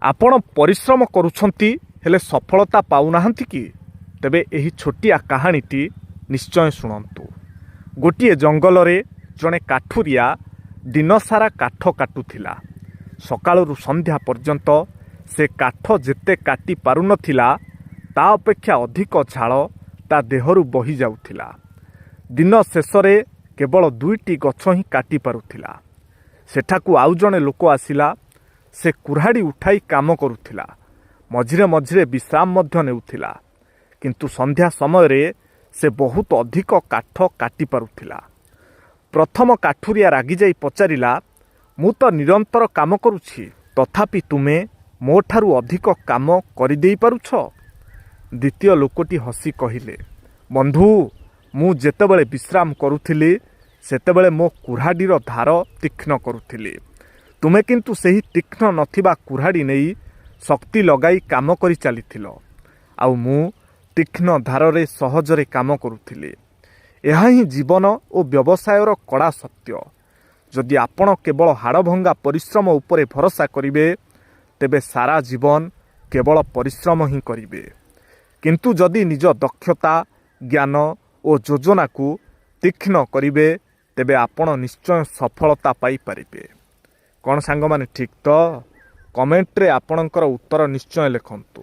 आपण परिश्रम करुछंती हेले सफलता पाउनाहांती कि? तेबे एही छोटिया कहानीटी निश्चय शुणंतु। गोटिए जंगल रे जणे काठुरिया दिनसारा काठ काटुथिला। सकाळरू संध्या पर्यंत से काठ जेते काटी पारुनथिला ता अपेक्षा अधिक झाळ ता देहरु बही जाउथिला। दिन शेषरे केवल 2टी गछ ही काटी पारुथिला। सेठाकू आउ जणे लोक आसिला। से कुऱ्हाड़ी उठाई काम करुथिला। मझिरे मझिरे विश्राम मध्य नेउथिला। किंतु संध्या समय रे से बहुत अधिक काठ काटी पारुथिला। प्रथम काठुरिया रागी जाई पचारिला, मु तो निरंतर काम करुछि, तथापि तुमे मो ठारू अधिक काम करि देई पारुछ? द्वितीय लोकटी हसी कहिले, बंधु मु जेतेबेले विश्राम करुथिली सेतेबेले मो कुऱ्हाड़ीर धार तीक्ष्ण करुथिली। तुमे किंतु सही तीक्ष्ण नथिबा कुऱ्हाड़ी नहीं शक्ति लगाई काम करि चलिथिल। आउ मु तीक्ष्ण धारे सहजरे काम करुथिली। यह ही जीवन और व्यवसायर कड़ा सत्य। जदि आपण केवल हाड़भंगा परिश्रम उपरे भरोसा करिवे तेबे सारा जीवन केवल परिश्रम ही करिवे। किंतु जदि निज दक्षता ज्ञान और योजना को तीक्ष्ण करिवे तेबे आपण निश्चय सफलता पाई पारिबे। कौन सांग माने ठीक तो? कमेंट रे आपणकर उत्तर निश्चय लिखंतु।